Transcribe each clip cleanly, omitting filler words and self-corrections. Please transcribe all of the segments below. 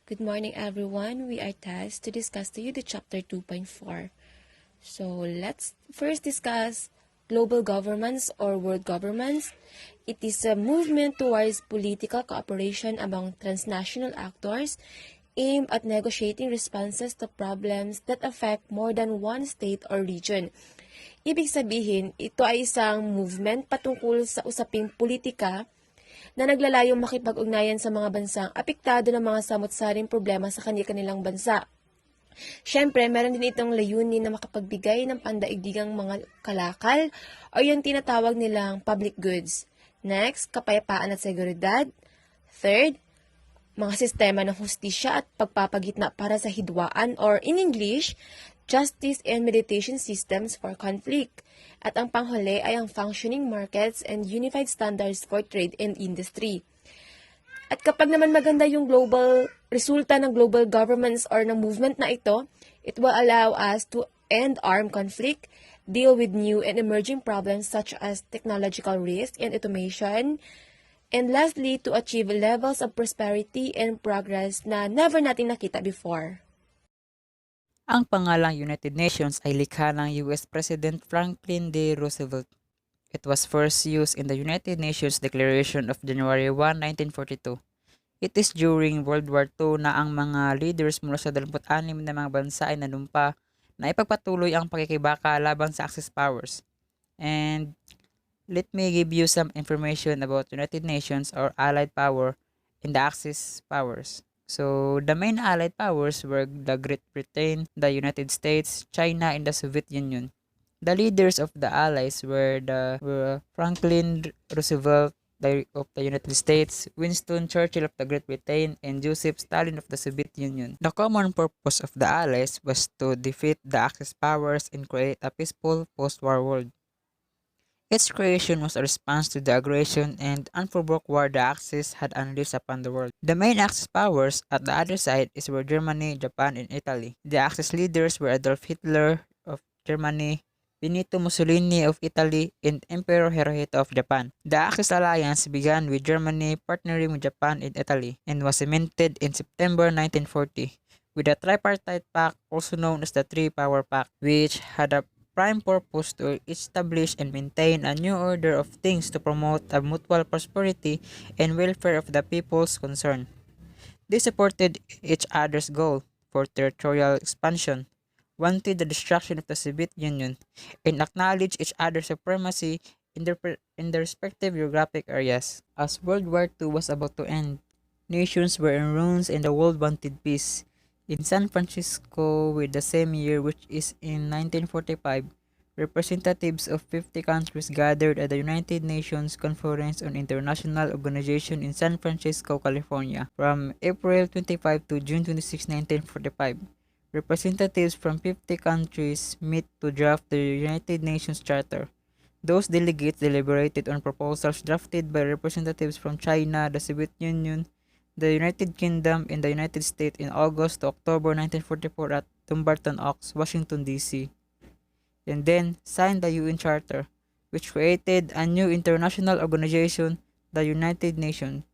Good morning, everyone. We are tasked to discuss to you the chapter 2.4. So let's first discuss global governments or world governments. It is a movement towards political cooperation among transnational actors aimed at negotiating responses to problems that affect more than one state or region. Ibig sabihin, ito ay isang movement patungkol sa usaping politika na naglalayong makipag-ugnayan sa mga bansang apektado ng mga samot-saring problema sa kanilang bansa. Siyempre, meron din itong layunin na makapagbigay ng pandaigdigang mga kalakal o yung tinatawag nilang public goods. Next, kapayapaan at seguridad. Third, mga sistema ng hustisya at pagpapagitna para sa hidwaan or in English, justice and mediation systems for conflict. At ang panghuli ay ang functioning markets and unified standards for trade and industry. At kapag naman maganda yung resulta ng global governments or ng movement na ito, it will allow us to end armed conflict, deal with new and emerging problems such as technological risk and automation, and lastly, to achieve levels of prosperity and progress na never natin nakita before. Ang pangalang United Nations ay likha ng US President Franklin D. Roosevelt. It was first used in the United Nations Declaration of January 1, 1942. It is during World War II na ang mga leaders mula sa 26 na mga bansa ay nanumpa na ipagpatuloy ang pakikibaka laban sa Axis powers. And let me give you some information about United Nations or Allied power and the Axis powers. So, the main Allied powers were the Great Britain, the United States, China, and the Soviet Union. The leaders of the Allies were Franklin Roosevelt of the United States, Winston Churchill of the Great Britain, and Joseph Stalin of the Soviet Union. The common purpose of the Allies was to defeat the Axis powers and create a peaceful post-war world. Its creation was a response to the aggression and unprovoked war the Axis had unleashed upon the world. The main Axis powers at the other side were Germany, Japan, and Italy. The Axis leaders were Adolf Hitler of Germany, Benito Mussolini of Italy, and Emperor Hirohito of Japan. The Axis alliance began with Germany partnering with Japan and Italy and was cemented in September 1940 with the Tripartite Pact, also known as the Three Power Pact, which had a prime purpose to establish and maintain a new order of things to promote a mutual prosperity and welfare of the peoples concerned. They supported each other's goal for territorial expansion, wanted the destruction of the Soviet Union, and acknowledged each other's supremacy in their respective geographic areas. As World War II was about to end, nations were in ruins and the world wanted peace. In San Francisco, with the same year, which is in 1945, representatives of 50 countries gathered at the United Nations Conference on International Organization in San Francisco, California, from April 25 to June 26, 1945. Representatives from 50 countries meet to draft the United Nations Charter. Those delegates deliberated on proposals drafted by representatives from China, the Soviet Union, the United Kingdom, and the United States in August to October 1944 at Dumbarton Oaks, Washington, D.C., and then signed the UN Charter, which created a new international organization, the United Nations,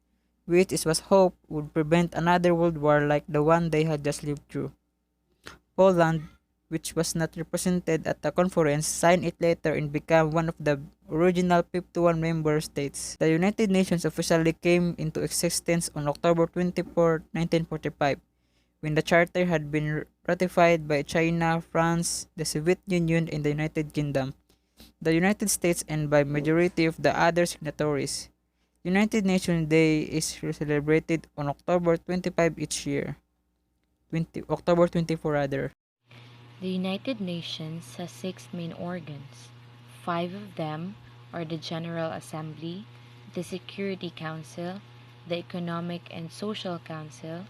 which it was hoped would prevent another world war like the one they had just lived through. Poland, which was not represented at the conference, signed it later and became one of the original 51 member states. The United Nations officially came into existence on October 24, 1945, when the charter had been ratified by China, France, the Soviet Union, and the United Kingdom, the United States, and by majority of the other signatories. United Nations Day is celebrated on October 25 each year. October 24 rather. The United Nations has 6 main organs. 5 of them are the General Assembly, the Security Council, the Economic and Social Council,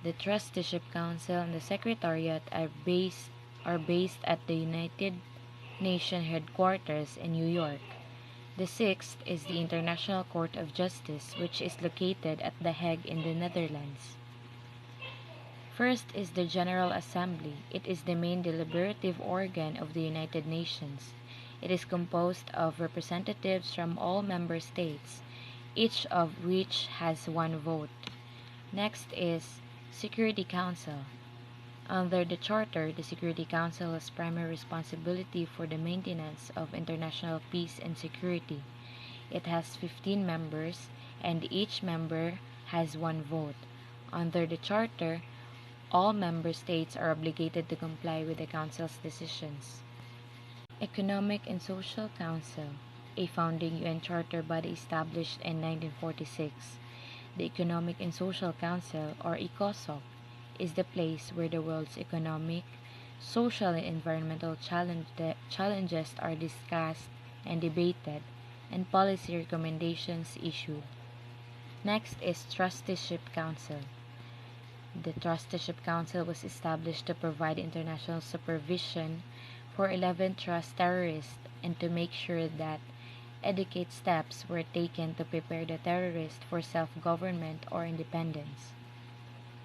the Trusteeship Council, and the Secretariat are based at the United Nations headquarters in New York. The sixth is the International Court of Justice, which is located at The Hague in the Netherlands. First is the General Assembly. It is the main deliberative organ of the United Nations. It is composed of representatives from all member states, each of which has one vote. Next is Security Council. Under the Charter, the Security Council has primary responsibility for the maintenance of international peace and security. It has 15 members, and each member has one vote. Under the Charter, all member states are obligated to comply with the Council's decisions. Economic and Social Council, a founding UN charter body established in 1946. The Economic and Social Council, or ECOSOC, is the place where the world's economic, social, and environmental challenges are discussed and debated, and policy recommendations issued. Next is Trusteeship Council. The Trusteeship Council was established to provide international supervision for 11 trust terrorists and to make sure that adequate steps were taken to prepare the terrorists for self-government or independence.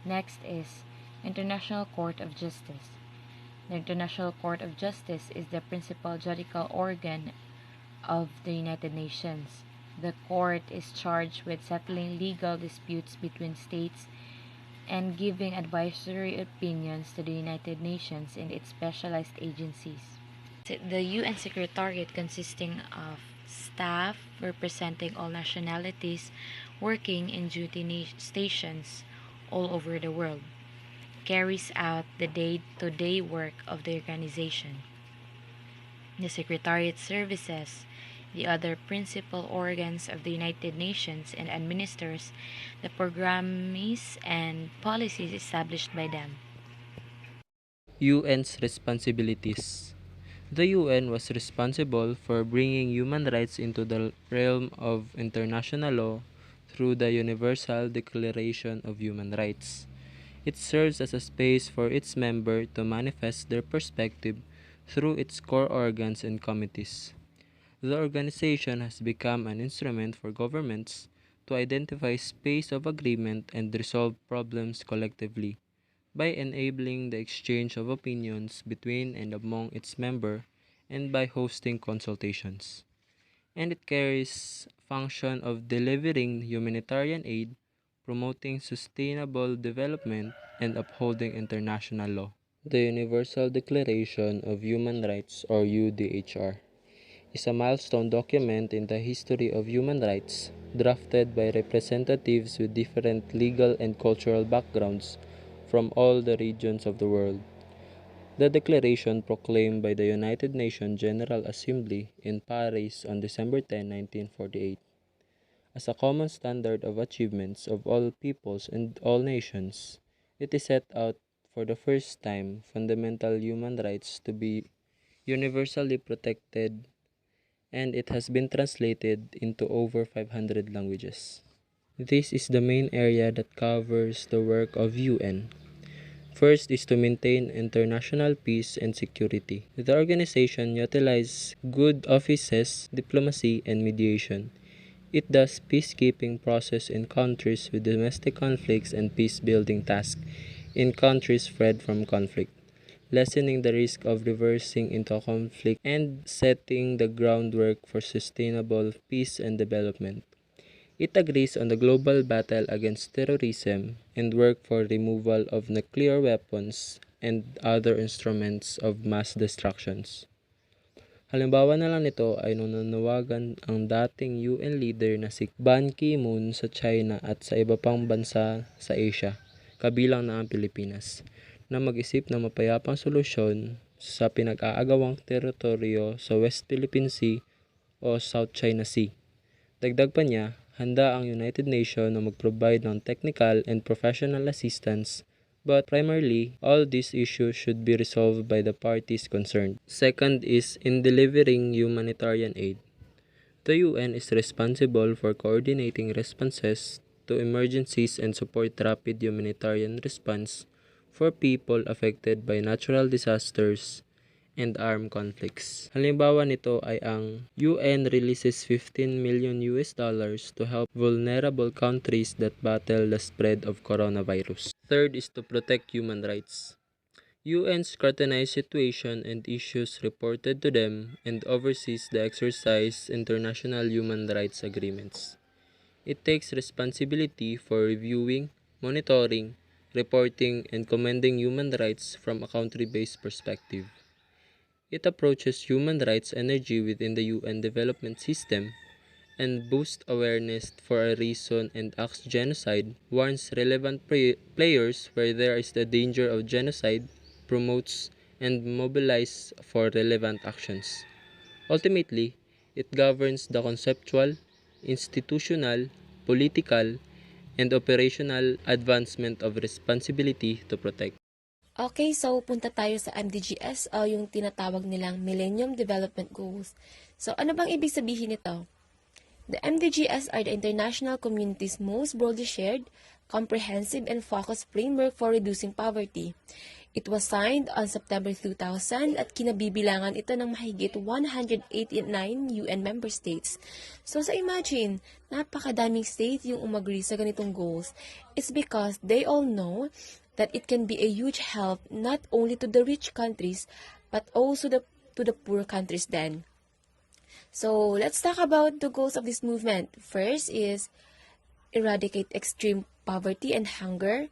Next is International Court of Justice. The International Court of Justice is the principal judicial organ of the United Nations. The court is charged with settling legal disputes between states and giving advisory opinions to the United Nations and its specialized agencies. The UN Secretariat, consisting of staff representing all nationalities working in duty stations all over the world, carries out the day-to-day work of the organization. The Secretariat services the other principal organs of the United Nations and administers the programs and policies established by them. UN's responsibilities. The UN was responsible for bringing human rights into the realm of international law through the Universal Declaration of Human Rights. It serves as a space for its members to manifest their perspective through its core organs and committees. The organization has become an instrument for governments to identify space of agreement and resolve problems collectively by enabling the exchange of opinions between and among its members and by hosting consultations. And it carries function of delivering humanitarian aid, promoting sustainable development, and upholding international law. The Universal Declaration of Human Rights, or UDHR, is a milestone document in the history of human rights, drafted by representatives with different legal and cultural backgrounds from all the regions of the world. The declaration, proclaimed by the United Nations General Assembly in Paris on December 10, 1948, as a common standard of achievements of all peoples and all nations, it is set out for the first time fundamental human rights to be universally protected, and it has been translated into over 500 languages. This is the main area that covers the work of UN. First is to maintain international peace and security. The organization utilizes good offices, diplomacy, and mediation. It does peacekeeping process in countries with domestic conflicts and peace-building tasks in countries freed from conflict, lessening the risk of reversing into conflict and setting the groundwork for sustainable peace and development. It agrees on the global battle against terrorism and work for removal of nuclear weapons and other instruments of mass destructions. Halimbawa na lang nito ay nung nanawagan ang dating UN leader na si Ban Ki-moon sa China at sa iba pang bansa sa Asia, kabilang na ang Pilipinas, na mag-isip ng mapayapang solusyon sa pinag-aagawang teritoryo sa West Philippine Sea o South China Sea. Dagdag pa niya, handa ang United Nations na mag-provide ng technical and professional assistance, but primarily, all these issues should be resolved by the parties concerned. Second is in delivering humanitarian aid. The UN is responsible for coordinating responses to emergencies and support rapid humanitarian response for people affected by natural disasters and armed conflicts. Halimbawa nito ay ang UN releases $15 million to help vulnerable countries that battle the spread of coronavirus. Third is to protect human rights. UN scrutinizes situation and issues reported to them and oversees the exercise international human rights agreements. It takes responsibility for reviewing, monitoring, reporting, and commending human rights from a country-based perspective. It approaches human rights energy within the UN development system and boosts awareness for a reason and acts genocide, warns relevant players where there is the danger of genocide, promotes and mobilizes for relevant actions. Ultimately, it governs the conceptual, institutional, political, and operational advancement of responsibility to protect. Okay, so punta tayo sa MDGs o yung tinatawag nilang Millennium Development Goals. So ano bang ibig sabihin nito? The MDGs are the international community's most broadly shared, comprehensive, and focused framework for reducing poverty. It was signed on September 2000 at kinabibilangan ito ng mahigit 189 UN member states. So imagine, napakadaming states yung umagri sa ganitong goals. It's because they all know that it can be a huge help not only to the rich countries but also to the poor countries then. So let's talk about the goals of this movement. First is eradicate extreme poverty and hunger.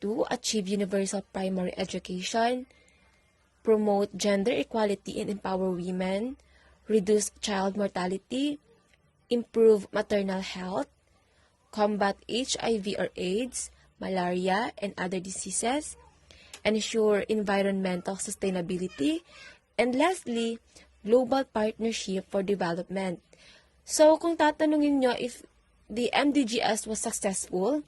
2. Achieve universal primary education. Promote gender equality and empower women. Reduce child mortality. Improve maternal health. Combat HIV or AIDS, malaria, and other diseases. Ensure environmental sustainability. And lastly, global partnership for development. So, kung tatanungin nyo if the MDGs was successful,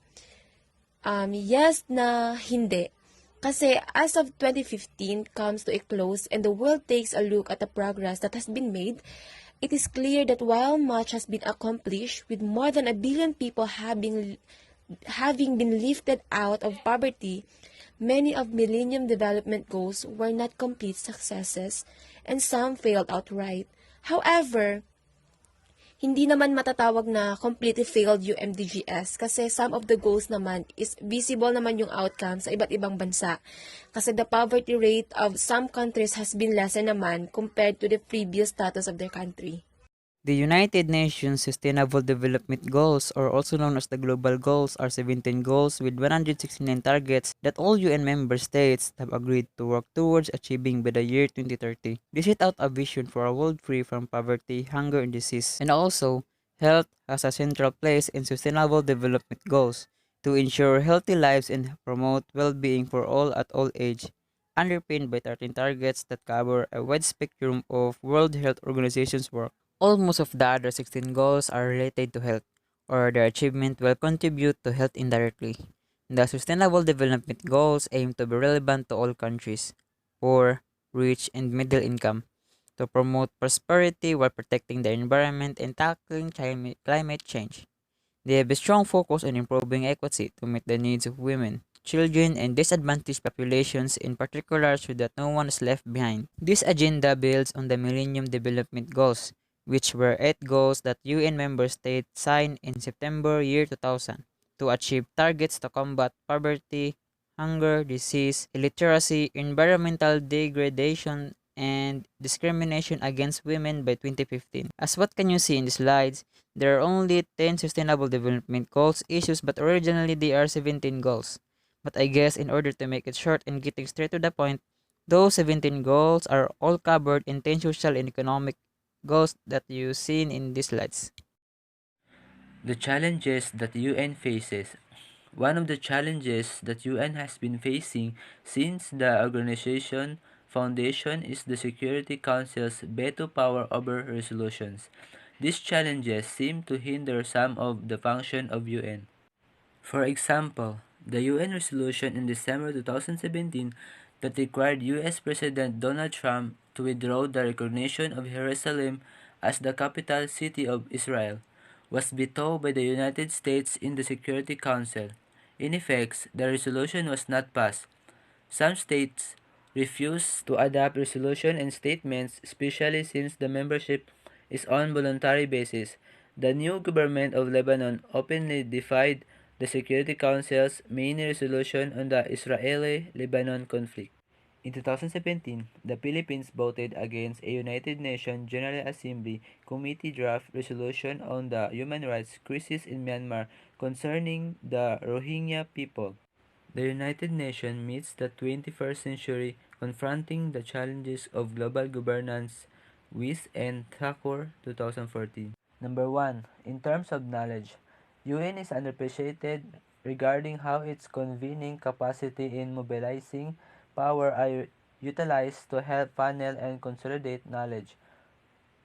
yes na hindi. Kasi as of 2015 comes to a close and the world takes a look at the progress that has been made, it is clear that while much has been accomplished with more than 1 billion people having been lifted out of poverty, many of Millennium Development Goals were not complete successes and some failed outright. However, hindi naman matatawag na completely failed yung MDGs kasi some of the goals naman is visible naman yung outcome sa iba't ibang bansa. Kasi the poverty rate of some countries has been lesser naman compared to the previous status of their country. The United Nations Sustainable Development Goals, or also known as the Global Goals, are 17 goals with 169 targets that all UN member states have agreed to work towards achieving by the year 2030. They set out a vision for a world free from poverty, hunger, and disease. And also, health has a central place in Sustainable Development Goals to ensure healthy lives and promote well-being for all at all age, underpinned by 13 targets that cover a wide spectrum of World Health Organization's work. Almost of the other 16 goals are related to health, or their achievement will contribute to health indirectly. The Sustainable Development Goals aim to be relevant to all countries, poor, rich, and middle income, to promote prosperity while protecting the environment and tackling climate change. They have a strong focus on improving equity to meet the needs of women, children, and disadvantaged populations in particular so that no one is left behind. This agenda builds on the Millennium Development Goals, which were 8 goals that UN member states signed in September year 2000 to achieve targets to combat poverty, hunger, disease, illiteracy, environmental degradation, and discrimination against women by 2015. As what can you see in the slides, there are only 10 Sustainable Development Goals issues, but originally there are 17 goals. But I guess in order to make it short and getting straight to the point, those 17 goals are all covered in 10 social and economic goals that you've seen in these slides. The challenges that UN faces. One of the challenges that UN has been facing since the organization foundation is the Security Council's veto power over resolutions. These challenges seem to hinder some of the function of UN. For example, the UN resolution in December 2017 that required US President Donald Trump to withdraw the recognition of Jerusalem as the capital city of Israel was vetoed by the United States in the Security Council. In effect, the resolution was not passed. Some states refused to adopt resolution and statements, especially since the membership is on voluntary basis. The new government of Lebanon openly defied the Security Council's main resolution on the Israeli-Lebanon conflict. In 2017, the Philippines voted against a United Nations General Assembly committee draft resolution on the human rights crisis in Myanmar concerning the Rohingya people. The United Nations meets the 21st century confronting the challenges of global governance. Weiss and Thakur, 2014. Number 1. In terms of knowledge, UN is underappreciated regarding how its convening capacity in mobilizing power are utilized to help funnel and consolidate knowledge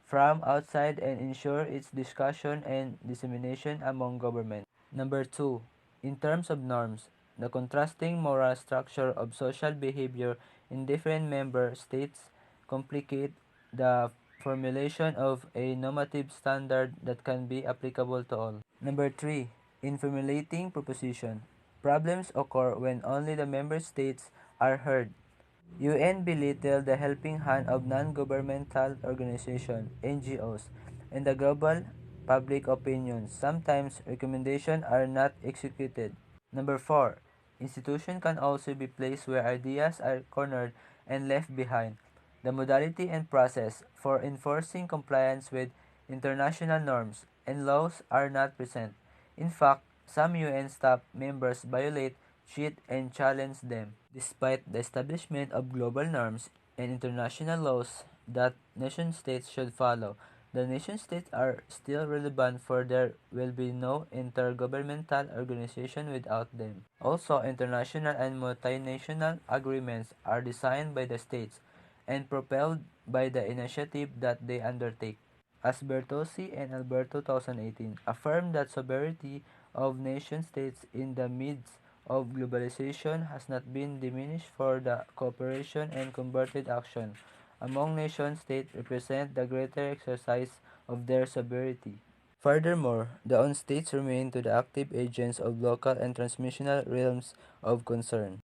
from outside and ensure its discussion and dissemination among governments. Number 2. In terms of norms, the contrasting moral structure of social behavior in different member states complicate the formulation of a normative standard that can be applicable to all. Number 3. In formulating proposition, problems occur when only the member states are heard. UN belittle the helping hand of non-governmental organizations (NGOs) and the global public opinion. Sometimes recommendations are not executed. Number 4. Institutions can also be places where ideas are cornered and left behind. The modality and process for enforcing compliance with international norms and laws are not present. In fact, some UN staff members violate, cheat, and challenge them. Despite the establishment of global norms and international laws that nation-states should follow, the nation-states are still relevant, for there will be no intergovernmental organization without them. Also, international and multinational agreements are designed by the states and propelled by the initiative that they undertake. As Bertozzi and Alberto 2018 affirm that sovereignty of nation-states in the midst of globalization has not been diminished, for the cooperation and concerted action among nation-states represent the greater exercise of their sovereignty. Furthermore, the own states remain to the active agents of local and transmissional realms of concern.